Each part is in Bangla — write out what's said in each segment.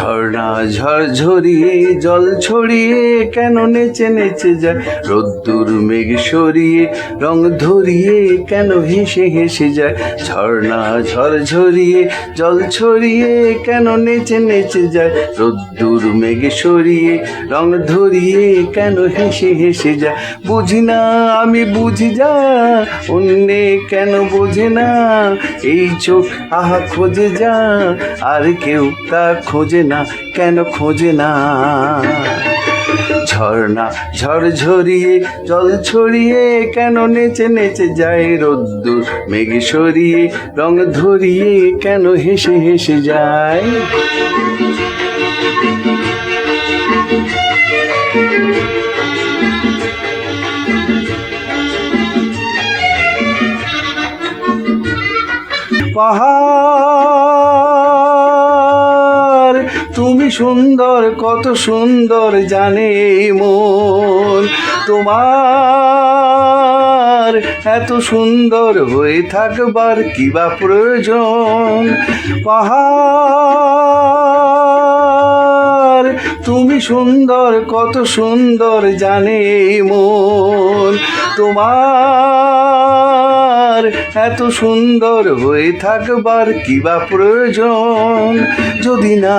ঝর্ণা ঝরঝরিয়ে জল ছড়িয়ে কেন নেচে নেচে যায়, রোদ্দুর মেঘ সরিয়ে রং ধরিয়ে কেন হেসে হেসে যায়। ঝর্ণা ঝরঝরিয়ে জল ছড়িয়ে কেন নেচে নেচে যায়, রোদ্দুর মেঘ সরিয়ে রং ধরিয়ে কেন হেসে হেসে যায়। বুঝি না আমি বুঝি যা, অন্যে কেন বোঝে না, এই চোখ আহা খোঁজে যা, আর কেউ তা খোঁজে না, কেন খোঁজে না। ঝর্ণা ঝরঝরিয়ে জল ছড়িয়ে কেন নেচে নেচে যায়, রোদ্দুর মেঘ সরিয়ে রং ধরিয়ে কেন হেসে হেসে যায়। পাহাড় তুমি সুন্দর, কত সুন্দর জানে এই মন, তোমার এত সুন্দর হয়ে থাকবার কি বা প্রয়োজন। পাহাড় তুমি সুন্দর, কত সুন্দর জানে এই মন, তোমার এত সুন্দর হয়ে থাকবার কি বা প্রয়োজন। যদি না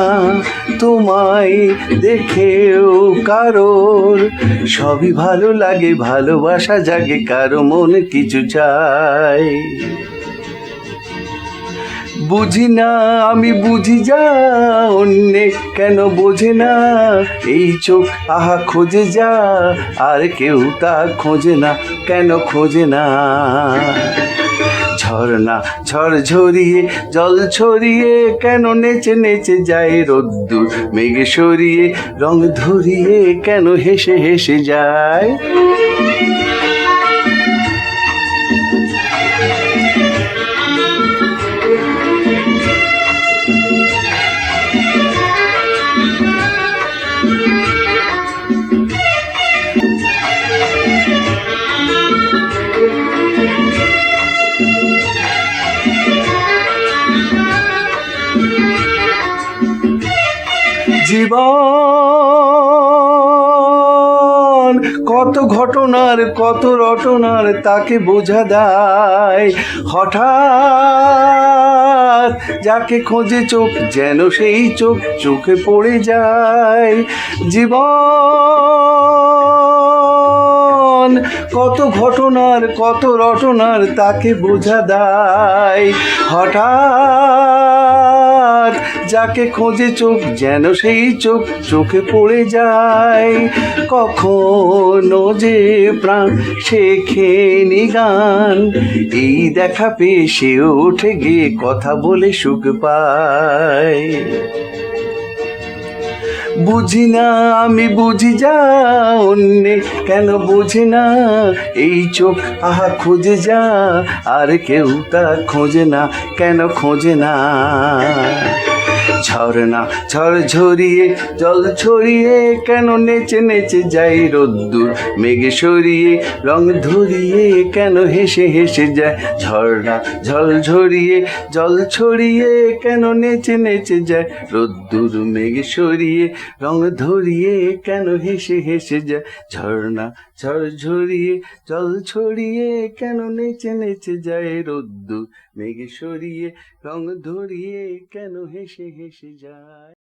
তোমায় দেখেও কারোর সবই ভালো লাগে, ভালোবাসা জাগে, কারো মন কিছু চাই। বুঝি না আমি বুঝি যা, অন্যে কেন বোঝে না, এই চোখ আহা খোঁজে যা, আর কেউ তা খোঁজে না, কেন খোঁজে না। ঝর্ণা ঝরঝরিয়ে জল ছড়িয়ে কেন নেচে নেচে যায়, রোদ্দুর মেঘ সরিয়ে রং ধরিয়ে কেন হেসে হেসে যায়। জীবন কত ঘটনার কত রটনার তাকে বোঝা দেয়, হঠাৎ যাকে খোঁজে চোখ যেন সেই চোখ চোখে পড়ে যায়। জীবন কত ঘটনার কত রটনার তাকে বোঝা দেয়, হঠাৎ যাকে খোঁজে চোখ যেন সেই চোখ চোখে পড়ে যায়। কখনো যে প্রাণ শেখেনি গান, এই দেখা পেয়ে সে ওঠে গিয়ে কথা বলে সুখ পায়। বুঝি না আমি বুঝি যা, অন্যে কেন বোঝে না, এই চোখ আহা খোঁজে যা, আর কেউ তা খোঁজে না, কেন খোঁজে না। ঝর্ণা ঝরঝরিয়ে জল ছড়িয়ে কেন নেচে নেচে যায়, রোদ্দুর মেঘ সরিয়ে রং ধরিয়ে কেন হেসে হেসে যায়। ঝর্ণা ঝরঝরিয়ে জল ছড়িয়ে কেন নেচে নেচে যায়, রোদ্দুর মেঘ সরিয়ে রং ধরিয়ে কেন হেসে হেসে যায়। ঝর্ণা ঝরঝরিয়ে জল ছড়িয়ে কেন নেচে নেচে যায়, রোদ্দুর মেঘ সরিয়ে রং ধরিয়ে কেন হেসে হেসে যায়।